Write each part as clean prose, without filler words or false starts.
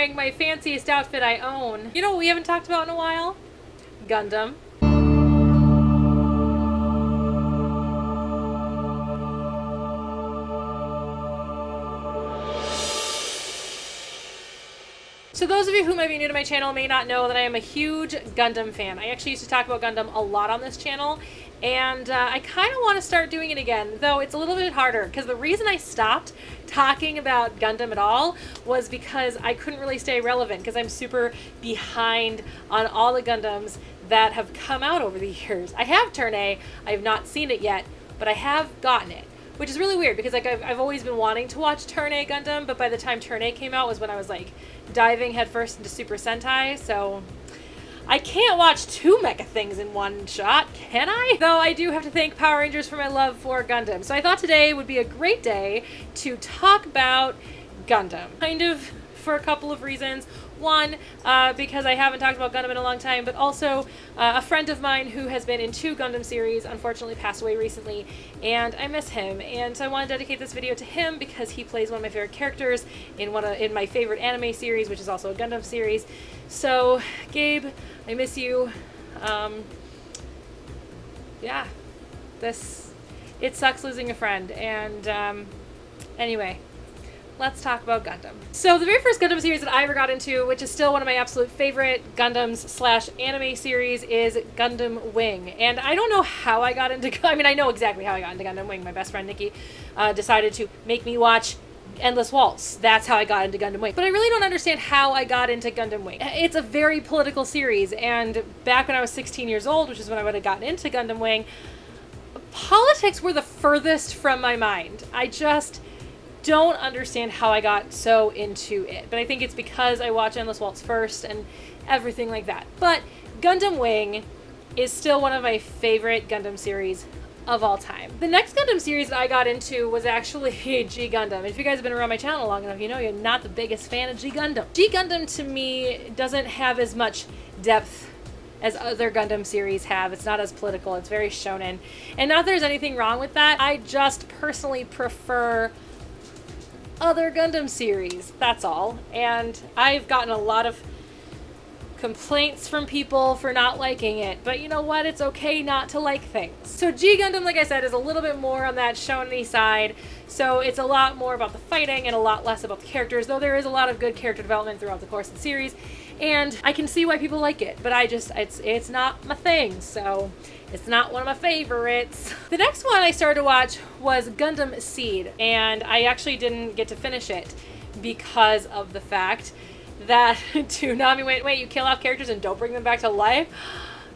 wearing my fanciest outfit I own. You know what we haven't talked about in a while? Gundam. So those of you who might be new to my channel may not know that I am a huge Gundam fan. I actually used to talk about Gundam a lot on this channel, and I kind of want to start doing it again, though it's a little bit harder, because the reason I stopped talking about Gundam at all was because I couldn't really stay relevant, because I'm super behind on all the Gundams that have come out over the years. I have Turn A, I have not seen it yet, but I have gotten it. Which is really weird, because like I've always been wanting to watch Turn A Gundam, but by the time Turn A came out was when I was like diving headfirst into Super Sentai, so I can't watch two mecha things in one shot, can I? Though I do have to thank Power Rangers for my love for Gundam. So I thought today would be a great day to talk about Gundam. Kind of for a couple of reasons. One, because I haven't talked about Gundam in a long time, but also a friend of mine who has been in 2 Gundam series unfortunately passed away recently, and I miss him. And so I want to dedicate this video to him because he plays one of my favorite characters in my favorite anime series, which is also a Gundam series. So, Gabe, I miss you. Yeah, it sucks losing a friend. And anyway. Let's talk about Gundam. So the very first Gundam series that I ever got into, which is still one of my absolute favorite Gundams / anime series, is Gundam Wing. And I don't know how I got into, I mean, I know exactly how I got into Gundam Wing. My best friend Nikki decided to make me watch Endless Waltz. That's how I got into Gundam Wing. But I really don't understand how I got into Gundam Wing. It's a very political series, and back when I was 16 years old, which is when I would have gotten into Gundam Wing, politics were the furthest from my mind. I just don't understand how I got so into it, but I think it's because I watched Endless Waltz first and everything like that. But Gundam Wing is still one of my favorite Gundam series of all time. The next Gundam series that I got into was actually G Gundam. If you guys have been around my channel long enough, you know you're not the biggest fan of G Gundam. G Gundam to me doesn't have as much depth as other Gundam series have. It's not as political, it's very shonen. And not that there's anything wrong with that, I just personally prefer other Gundam series, that's all. And I've gotten a lot of complaints from people for not liking it, but you know what, it's okay not to like things. So G Gundam, like I said, is a little bit more on that shonen-y side, so it's a lot more about the fighting and a lot less about the characters, though there is a lot of good character development throughout the course of the series, and I can see why people like it, but it's not my thing, so it's not one of my favorites. The next one I started to watch was Gundam Seed, and I actually didn't get to finish it because of the fact that Toonami wait, you kill off characters and don't bring them back to life?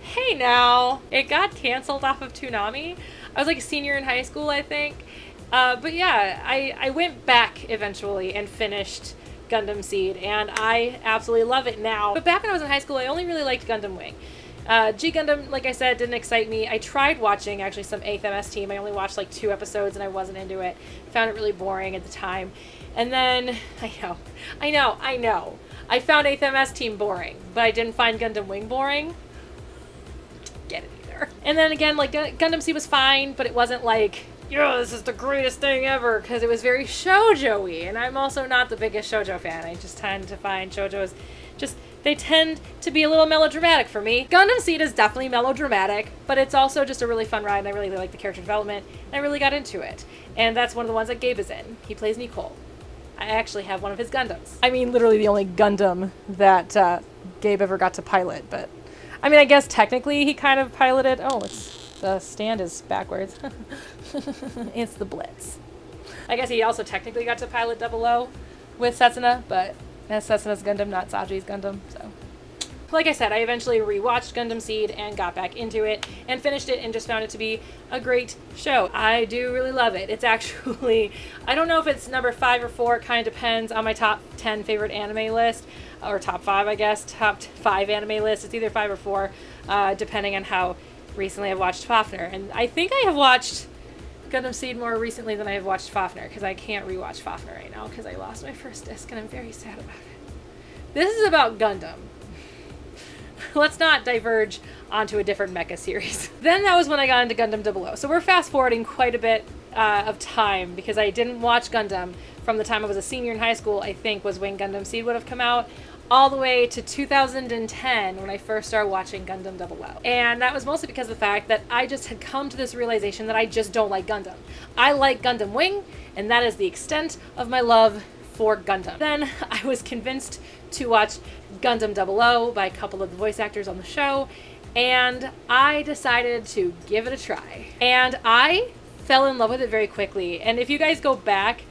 Hey now, it got canceled off of Toonami. I was like a senior in high school, I think. But yeah, I went back eventually and finished Gundam Seed, and I absolutely love it now. But back when I was in high school, I only really liked Gundam Wing. G Gundam, like I said, didn't excite me. I tried watching actually some 8th MS Team. I only watched like 2 episodes and I wasn't into it. Found it really boring at the time. And then, I know. I found 8th MS Team boring, but I didn't find Gundam Wing boring. Didn't get it either. And then again, like Gundam Seed was fine, but it wasn't like, yo, this is the greatest thing ever, because it was very shoujo-y, and I'm also not the biggest shoujo fan. I just tend to find shoujos they tend to be a little melodramatic for me. Gundam Seed is definitely melodramatic, but it's also just a really fun ride, and I really like the character development, and I really got into it. And that's one of the ones that Gabe is in. He plays Nicole. I actually have one of his Gundams. I mean, literally the only Gundam that Gabe ever got to pilot, but I mean, I guess technically he kind of piloted. Oh, the stand is backwards. It's the Blitz. I guess he also technically got to pilot 00 with Setsuna, but that's Setsuna's Gundam, not Saji's Gundam, so. Like I said, I eventually rewatched Gundam Seed and got back into it and finished it and just found it to be a great show. I do really love it. It's actually, I don't know if it's number 5 or 4, it kind of depends on my top 10 favorite anime list, or top 5, I guess, top 5 anime list. It's either 5 or 4, depending on how recently I've watched Fafner. And I think I have watched Gundam Seed more recently than I have watched Fafner, because I can't rewatch Fafner right now because I lost my first disc and I'm very sad about it. This is about Gundam. Let's not diverge onto a different mecha series. Then that was when I got into Gundam 00. So we're fast forwarding quite a bit of time because I didn't watch Gundam from the time I was a senior in high school, I think, was when Gundam Seed would have come out, all the way to 2010 when I first started watching Gundam 00. And that was mostly because of the fact that I just had come to this realization that I just don't like Gundam. I like Gundam Wing, and that is the extent of my love for Gundam. Then I was convinced to watch Gundam 00 by a couple of the voice actors on the show, and I decided to give it a try. And I fell in love with it very quickly. And if you guys go back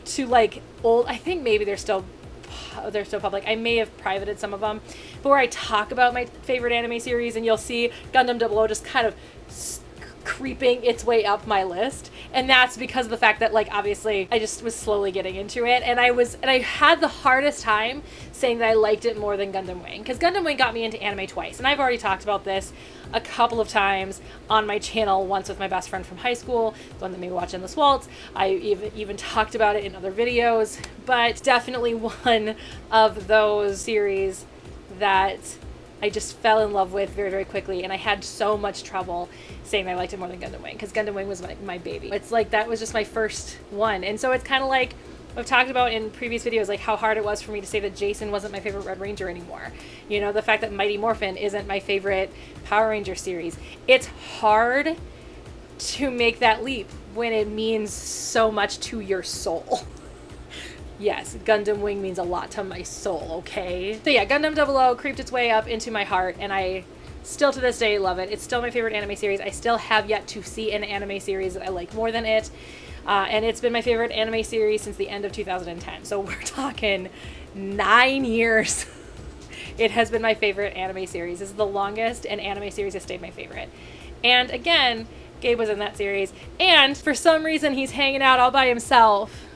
to like old, I think maybe they're still public. I may have privated some of them, but where I talk about my favorite anime series, and you'll see Gundam 00 just kind of creeping its way up my list. And that's because of the fact that, like, obviously I just was slowly getting into it, and I had the hardest time saying that I liked it more than Gundam Wing, because Gundam Wing got me into anime twice, and I've already talked about this a couple of times on my channel, once with my best friend from high school, the one that made me watch Endless Waltz. I even talked about it in other videos, but definitely one of those series that I just fell in love with very, very quickly, and I had so much trouble saying I liked it more than Gundam Wing, because Gundam Wing was my baby. It's like, that was just my first one, and so it's kind of like I've talked about in previous videos, like how hard it was for me to say that Jason wasn't my favorite Red Ranger anymore. You know, the fact that Mighty Morphin isn't my favorite Power Ranger series. It's hard to make that leap when it means so much to your soul. Yes, Gundam Wing means a lot to my soul, okay? So yeah, Gundam 00 creeped its way up into my heart, and I still to this day love it. It's still my favorite anime series. I still have yet to see an anime series that I like more than it. And it's been my favorite anime series since the end of 2010. So we're talking 9 years. It has been my favorite anime series. This is the longest an anime series has stayed my favorite. And again, Gabe was in that series. And for some reason, he's hanging out all by himself.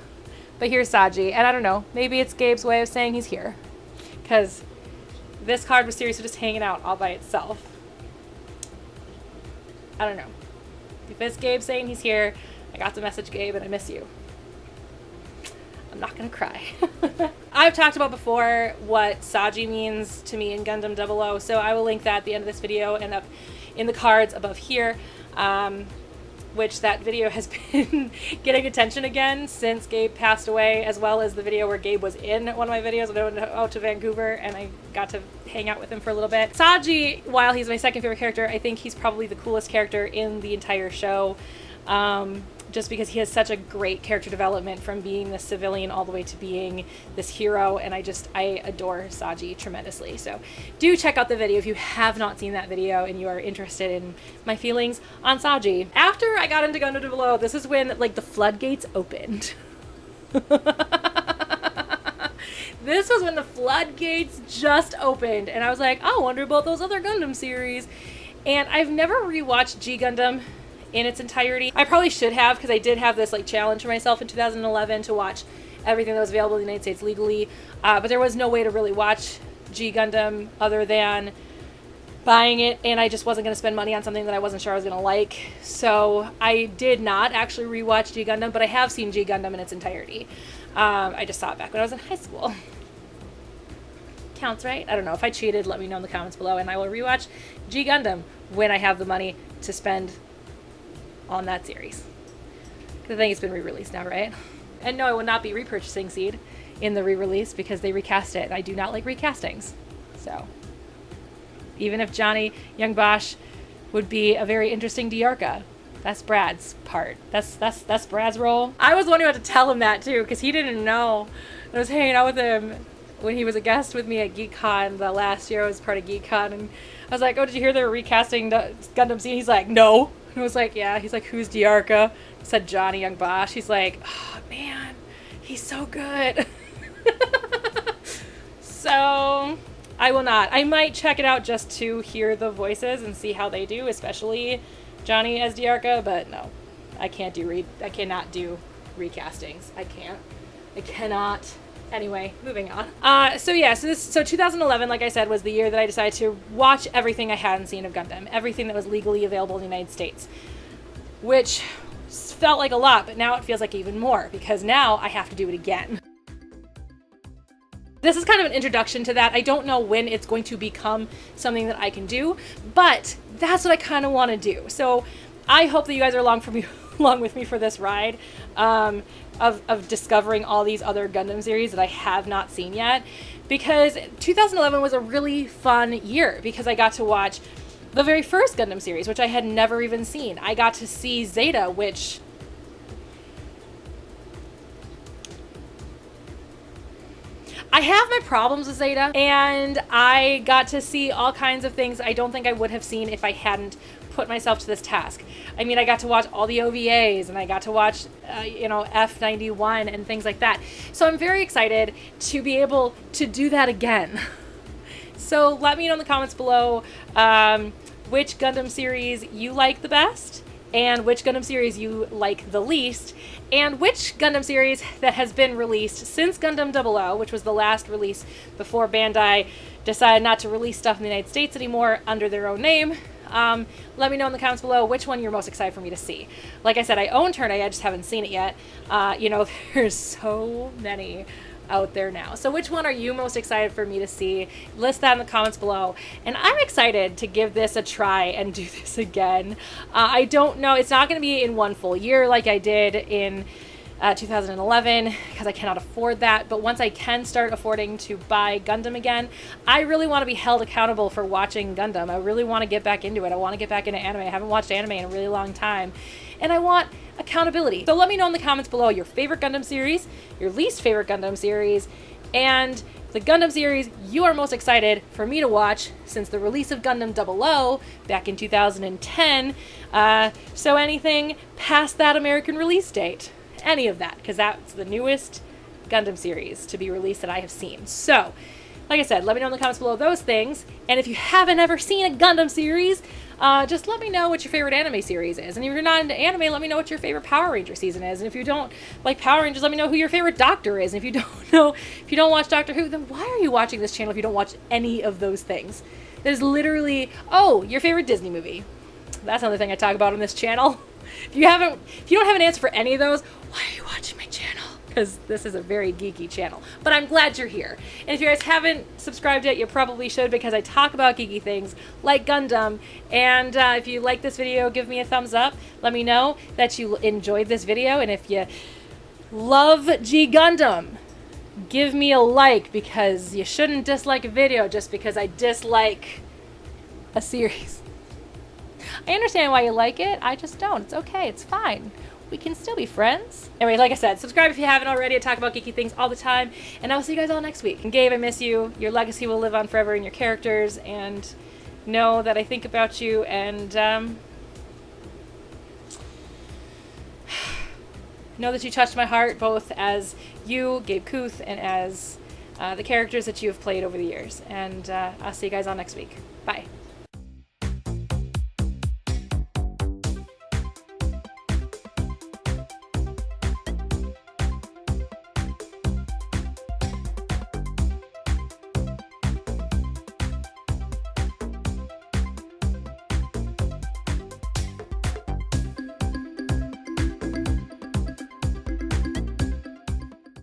But here's Saji. And I don't know, maybe it's Gabe's way of saying he's here, because this card was seriously just hanging out all by itself. I don't know. If it's Gabe saying he's here, I got the message, Gabe, and I miss you. I'm not gonna cry. I've talked about before what Saji means to me in Gundam 00, so I will link that at the end of this video and up in the cards above here, which that video has been getting attention again since Gabe passed away, as well as the video where Gabe was in one of my videos when I went out to Vancouver and I got to hang out with him for a little bit. Saji, while he's my second favorite character, I think he's probably the coolest character in the entire show. Just because he has such a great character development from being the civilian all the way to being this hero, and I adore Saji tremendously. So do check out the video if you have not seen that video and you are interested in my feelings on Saji. After I got into Gundam 00, this is when, like, the floodgates opened. This was when the floodgates just opened, and I was like, I wonder about those other Gundam series. And I've never rewatched G Gundam in its entirety. I probably should have, because I did have this like challenge for myself in 2011 to watch everything that was available in the United States legally, but there was no way to really watch G Gundam other than buying it, and I just wasn't going to spend money on something that I wasn't sure I was going to like. So I did not actually rewatch G Gundam, but I have seen G Gundam in its entirety. I just saw it back when I was in high school. Counts, right? I don't know. If I cheated, let me know in the comments below, and I will rewatch G Gundam when I have the money to spend on that series. I think it's been re-released now, right? And no, I will not be repurchasing Seed in the re-release because they recast it, and I do not like recastings. So even if Johnny Young Bosch would be a very interesting Diarca, that's Brad's part. That's Brad's role. I was the one who had to tell him that too, because he didn't know. I was hanging out with him when he was a guest with me at GeekCon the last year. I was part of GeekCon, and I was like, oh, did you hear they're recasting the Gundam Seed? He's like, no. I was like, yeah. He's like, who's Diarca? I said Johnny Young Bosch. He's like, oh man, he's so good. So I will not. I might check it out just to hear the voices and see how they do, especially Johnny as Diarca, but no, I cannot do recastings. I cannot. Anyway, moving on. So 2011, like I said, was the year that I decided to watch everything I hadn't seen of Gundam, everything that was legally available in the United States, which felt like a lot, but now it feels like even more, because now I have to do it again. This is kind of an introduction to that. I don't know when it's going to become something that I can do, but that's what I kind of want to do. So I hope that you guys are along for me along with me for this ride, of discovering all these other Gundam series that I have not seen yet. Because 2011 was a really fun year because I got to watch the very first Gundam series, which I had never even seen. I got to see Zeta, which I have my problems with Zeta, and I got to see all kinds of things I don't think I would have seen if I hadn't put myself to this task. I mean, I got to watch all the OVAs, and I got to watch, F91 and things like that. So I'm very excited to be able to do that again. So let me know in the comments below which Gundam series you like the best, and which Gundam series you like the least, and which Gundam series that has been released since Gundam 00, which was the last release before Bandai decided not to release stuff in the United States anymore under their own name. Let me know in the comments below which one you're most excited for me to see. Like I said, I own Turn A, I just haven't seen it yet. There's so many out there now. So which one are you most excited for me to see? List that in the comments below. And I'm excited to give this a try and do this again. I don't know, it's not going to be in one full year like I did in 2011 because I cannot afford that. But once I can start affording to buy Gundam again, I really want to be held accountable for watching Gundam. I really want to get back into it. I want to get back into anime. I haven't watched anime in a really long time. And I want accountability. So let me know in the comments below your favorite Gundam series, your least favorite Gundam series, and the Gundam series you are most excited for me to watch since the release of Gundam 00 back in 2010. So anything past that American release date. Any of that, because that's the newest Gundam series to be released that I have seen. So, like I said, let me know in the comments below those things. And if you haven't ever seen a Gundam series, just let me know what your favorite anime series is. And if you're not into anime, let me know what your favorite Power Ranger season is. And if you don't like Power Rangers, let me know who your favorite Doctor is. And if you don't watch Doctor Who, then why are you watching this channel if you don't watch any of those things? There's literally, your favorite Disney movie. That's another thing I talk about on this channel. If you don't have an answer for any of those, why are you watching my channel? Because this is a very geeky channel. But I'm glad you're here. And if you guys haven't subscribed yet, you probably should, because I talk about geeky things like Gundam. And if you like this video, give me a thumbs up. Let me know that you enjoyed this video. And if you love G Gundam, give me a like, because you shouldn't dislike a video just because I dislike a series. I understand why you like it. I just don't. It's okay. It's fine. We can still be friends. Anyway, like I said, subscribe if you haven't already. I talk about geeky things all the time. And I will see you guys all next week. And Gabe, I miss you. Your legacy will live on forever in your characters. And know that I think about you. And know that you touched my heart, both as you, Gabe Kuth, and as the characters that you have played over the years. And I'll see you guys all next week. Bye.